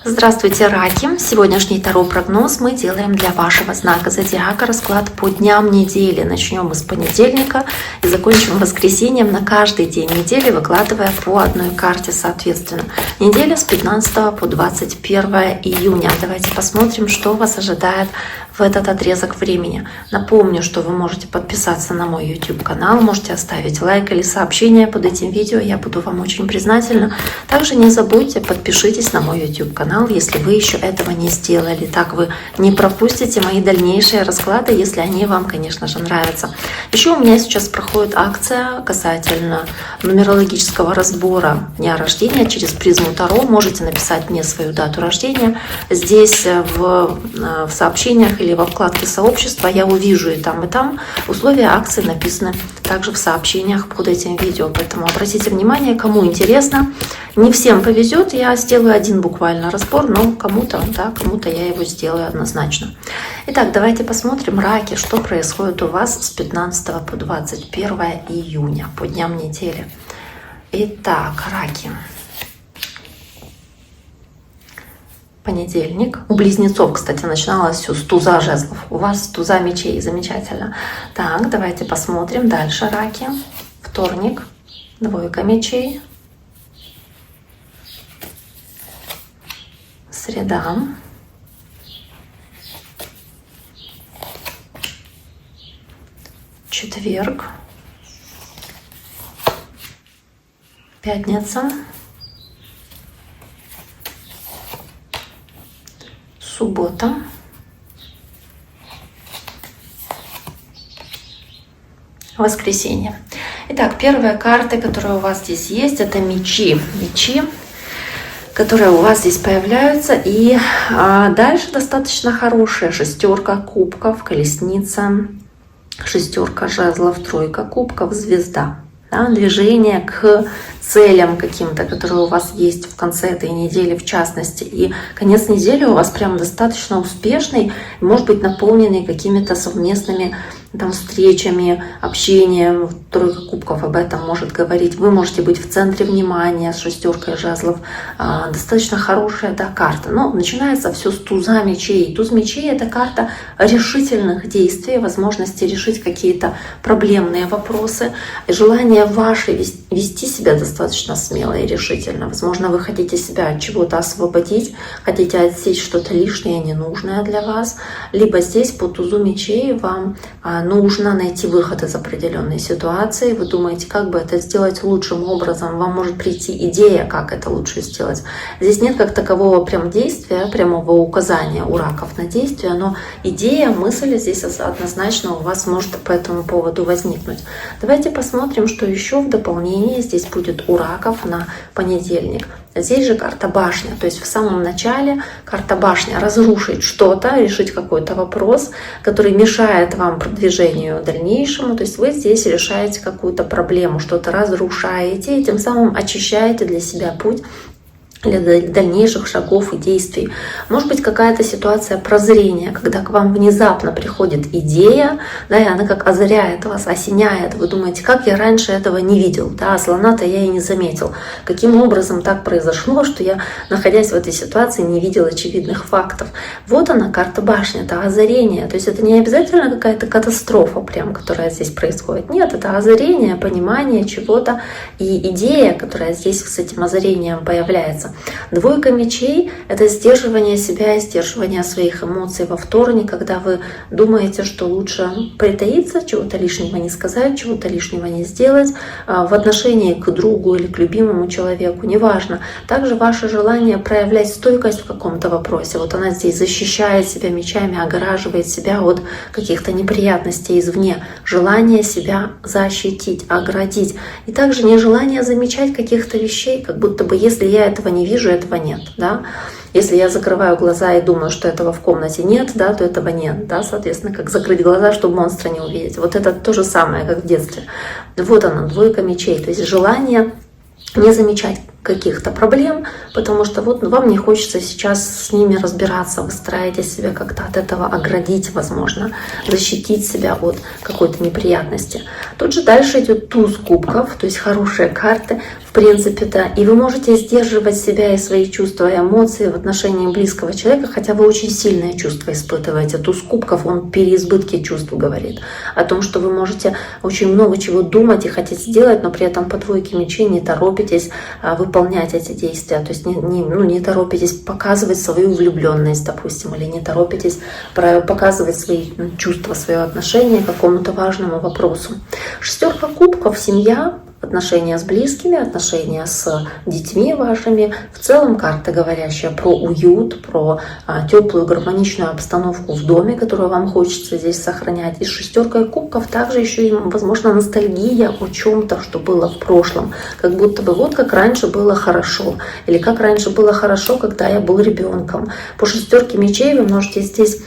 Здравствуйте, раки! Сегодняшний таро-прогноз мы делаем для вашего знака зодиака. Расклад по дням недели. Начнем мы с понедельника и закончим воскресеньем, на каждый день недели выкладывая по одной карте соответственно. Неделя с 15 по 21 июня. Давайте посмотрим, что вас ожидает в этот отрезок времени. Напомню, что вы можете подписаться на мой YouTube канал, можете оставить лайк или сообщение под этим видео, я буду вам очень признательна. Также не забудьте, подпишитесь на мой YouTube канал, если вы еще этого не сделали. Так вы не пропустите мои дальнейшие расклады, если они вам, конечно же, нравятся. Еще у меня сейчас проходит акция касательно нумерологического разбора дня рождения через призму Таро. Можете написать мне свою дату рождения здесь в сообщениях или во вкладке сообщества, я увижу и там. Условия акции написаны также в сообщениях под этим видео, поэтому обратите внимание, кому интересно. Не всем повезет, я сделаю один буквально разбор, но кому-то, да, кому-то я его сделаю однозначно. Итак, давайте посмотрим, раки, что происходит у вас с 15 по 21 июня, по дням недели. Итак, раки. Понедельник. У близнецов, кстати, начиналось все с туза жезлов. У вас с туза мечей. Замечательно. Так, давайте посмотрим дальше, раки. Вторник. Двойка мечей. Среда. Четверг. Пятница. Суббота. Воскресенье. Итак, первая карта, которая у вас здесь есть, это мечи. Мечи, которые у вас здесь появляются. И дальше достаточно хорошая шестерка кубков, колесница, шестерка жезлов, тройка кубков, звезда. Да, движение к целям каким-то, которые у вас есть в конце этой недели в частности. И конец недели у вас прям достаточно успешный, может быть наполненный какими-то совместными встречами, общением. Тройка кубков об этом может говорить. Вы можете быть в центре внимания с шестеркой жезлов. Достаточно хорошая, да, карта. Но начинается все с туза мечей. Туз мечей — это карта решительных действий, возможности решить какие-то проблемные вопросы, желание ваше вести себя достаточно смело и решительно. Возможно, вы хотите себя от чего-то освободить, хотите отсечь что-то лишнее, ненужное для вас. Либо здесь по тузу мечей вам нужно найти выход из определенной ситуации. Вы думаете, как бы это сделать лучшим образом. Вам может прийти идея, как это лучше сделать. Здесь нет как такового прям действия, прямого указания у раков на действие, но идея, мысль здесь однозначно у вас может по этому поводу возникнуть. Давайте посмотрим, что еще в дополнение здесь будет у раков на понедельник. Здесь же карта башня, то есть в самом начале карта башня — разрушить что-то, решить какой-то вопрос, который мешает вам продвижению дальнейшему. То есть вы здесь решаете какую-то проблему, что-то разрушаете и тем самым очищаете для себя путь для дальнейших шагов и действий. Может быть, какая-то ситуация прозрения, когда к вам внезапно приходит идея, да, и она как озаряет вас, осеняет. Вы думаете, как я раньше этого не видел, да, слона-то я и не заметил. Каким образом так произошло, что я, находясь в этой ситуации, не видел очевидных фактов. Вот она, карта башни, это озарение. То есть это не обязательно какая-то катастрофа, прям, которая здесь происходит. Нет, это озарение, понимание чего-то и идея, которая здесь с этим озарением появляется. Двойка мечей — это сдерживание себя и сдерживание своих эмоций во вторник, когда вы думаете, что лучше притаиться, чего-то лишнего не сказать, чего-то лишнего не сделать в отношении к другу или к любимому человеку, неважно. Также ваше желание проявлять стойкость в каком-то вопросе. Вот она здесь защищает себя мечами, огораживает себя от каких-то неприятностей извне. Желание себя защитить, оградить. И также нежелание замечать каких-то вещей, как будто бы если я этого не вижу, этого нет, да. Если я закрываю глаза и думаю, что этого в комнате нет, да, то этого нет, да, соответственно, как закрыть глаза, чтобы монстра не увидеть. Вот это то же самое, как в детстве. Вот она, двойка мечей, то есть желание не замечать каких-то проблем, потому что вот вам не хочется сейчас с ними разбираться, вы стараетесь себя как-то от этого оградить, возможно, защитить себя от какой-то неприятности. Тут же дальше идет туз кубков, то есть хорошие карты, в принципе, да, и вы можете сдерживать себя и свои чувства и эмоции в отношении близкого человека, хотя вы очень сильные чувства испытываете. Туз кубков, он переизбытке чувств говорит о том, что вы можете очень много чего думать и хотеть сделать, но при этом по двойке мечей не торопитесь выполнять эти действия, то есть не торопитесь показывать свою влюбленность, допустим, или не торопитесь показывать свои чувства, свое отношение к какому-то важному вопросу. Шестерка кубков, семья, отношения с близкими, отношения с детьми вашими. В целом карта, говорящая про уют, про теплую гармоничную обстановку в доме, которую вам хочется здесь сохранять. И с шестеркой кубков также еще и, возможно, ностальгия о чем-то, что было в прошлом. Как будто бы вот как раньше было хорошо. Или как раньше было хорошо, когда я был ребенком. По шестерке мечей вы можете здесь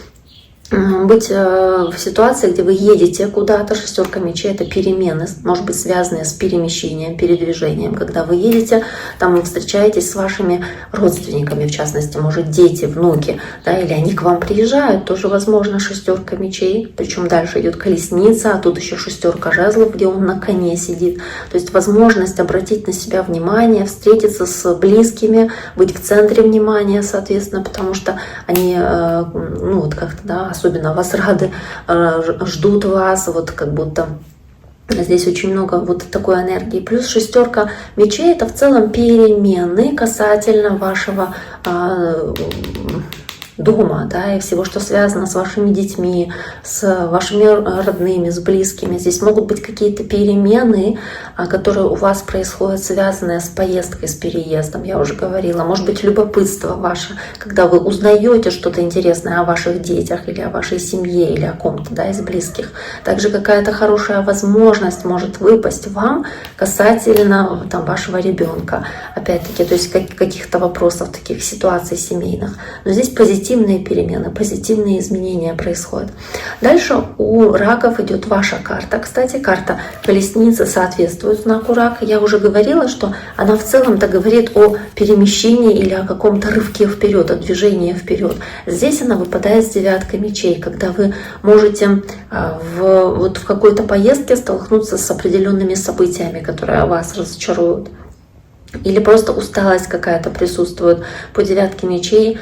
быть в ситуации, где вы едете куда-то. Шестерка мечей — это перемены, может быть, связанные с перемещением, передвижением. Когда вы едете, там вы встречаетесь с вашими родственниками, в частности, может, дети, внуки, да, или они к вам приезжают, тоже возможно шестерка мечей. Причем дальше идет колесница, а тут еще шестерка жезлов, где он на коне сидит. То есть возможность обратить на себя внимание, встретиться с близкими, быть в центре внимания, соответственно, потому что они, вот как-то, да, особенно вас рады, ждут вас, вот как будто здесь очень много вот такой энергии. Плюс шестерка мечей — это в целом перемены касательно вашего дома, да, и всего, что связано с вашими детьми, с вашими родными, с близкими. Здесь могут быть какие-то перемены, которые у вас происходят, связанные с поездкой, с переездом, я уже говорила. Может быть, любопытство ваше, когда вы узнаете что-то интересное о ваших детях или о вашей семье, или о ком-то, да, из близких. Также какая-то хорошая возможность может выпасть вам касательно там вашего ребенка. Опять-таки, то есть каких-то вопросов, таких ситуаций семейных. Но здесь позитивные перемены, позитивные изменения происходят. Дальше у раков идет ваша карта. Кстати, карта колесницы соответствует знаку рака. Я уже говорила, что она в целом-то говорит о перемещении или о каком-то рывке вперед, о движении вперед. Здесь она выпадает с девяткой мечей, когда вы можете в какой-то поездке столкнуться с определенными событиями, которые вас разочаруют. Или просто усталость какая-то присутствует. По девятке мечей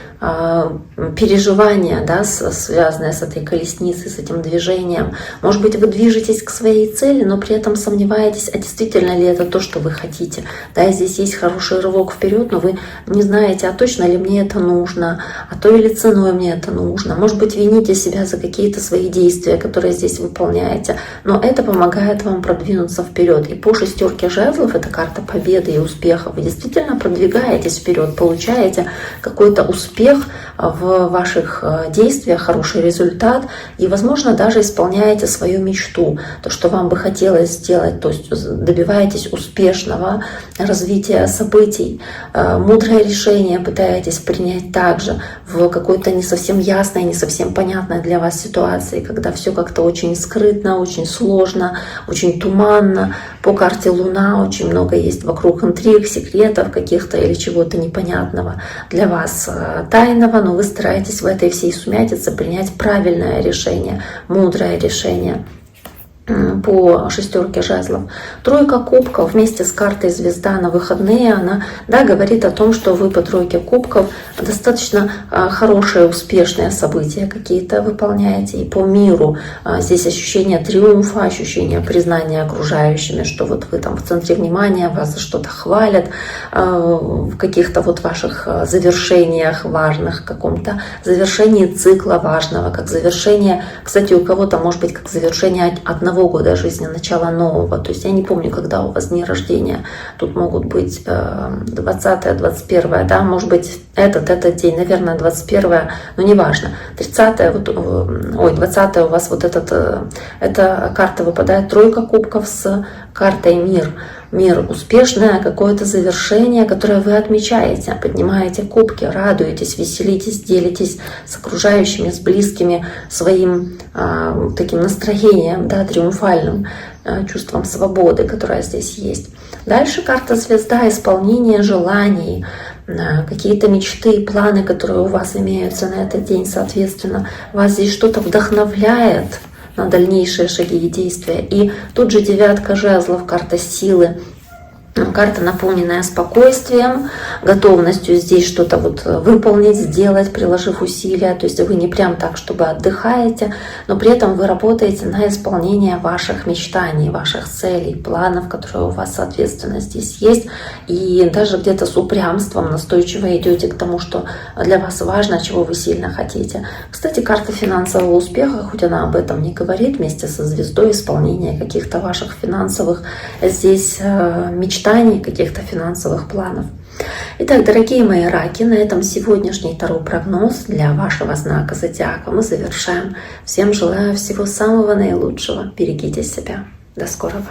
переживания, да, связанные с этой колесницей, с этим движением. Может быть, вы движетесь к своей цели, но при этом сомневаетесь, а действительно ли это то, что вы хотите. Да, и здесь есть хороший рывок вперед, но вы не знаете, а точно ли мне это нужно, а той или ценой мне это нужно. Может быть, вините себя за какие-то свои действия, которые здесь выполняете, но это помогает вам продвинуться вперед. И по шестерке жезлов, это карта победы и успеха, вы действительно продвигаетесь вперед, получаете какой-то успех в ваших действиях, хороший результат, и, возможно, даже исполняете свою мечту, то, что вам бы хотелось сделать, то есть добиваетесь успешного развития событий, мудрое решение пытаетесь принять также в какой-то не совсем ясной, не совсем понятной для вас ситуации, когда все как-то очень скрытно, очень сложно, очень туманно. По карте Луна очень много есть вокруг интриг, секретов каких-то или чего-то непонятного для вас, тайного, но вы стараетесь в этой всей сумятице принять правильное решение, мудрое решение. По шестерке жезлов. Тройка кубков вместе с картой звезда на выходные, она, да, говорит о том, что вы по тройке кубков достаточно хорошие, успешные события какие-то выполняете. И по миру здесь ощущение триумфа, ощущение признания окружающими, что вот вы там в центре внимания, вас за что-то хвалят, в каких-то вот ваших завершениях важных, каком-то завершении цикла важного, как завершение, кстати, у кого-то может быть как завершение одного года жизни, начало нового. То есть я не помню, когда у вас дни рождения. Тут могут быть 20-е, 21-е, да, может быть этот день, наверное, 21-е, но неважно. 30-е, 20-е у вас вот эта карта выпадает, тройка кубков с картой мир. Мир, успешное какое-то завершение, которое вы отмечаете, поднимаете кубки, радуетесь, веселитесь, делитесь с окружающими, с близкими своим таким настроением, да, триумфальным. чувством свободы, которое здесь есть. Дальше карта звезда, исполнение желаний, какие-то мечты, планы, которые у вас имеются на этот день, соответственно, вас здесь что-то вдохновляет на дальнейшие шаги и действия. И тут же девятка жезлов, карта силы. Карта, наполненная спокойствием, готовностью здесь что-то вот выполнить, сделать, приложив усилия. То есть вы не прям так, чтобы отдыхаете, но при этом вы работаете на исполнение ваших мечтаний, ваших целей, планов, которые у вас, соответственно, здесь есть. И даже где-то с упрямством настойчиво идете к тому, что для вас важно, чего вы сильно хотите. Кстати, карта финансового успеха, хоть она об этом не говорит, вместе со звездой исполнения каких-то ваших финансовых здесь мечтаний, каких-то финансовых планов. Итак, дорогие мои раки, на этом сегодняшний таро-прогноз для вашего знака зодиака мы завершаем. Всем желаю всего самого наилучшего. Берегите себя. До скорого.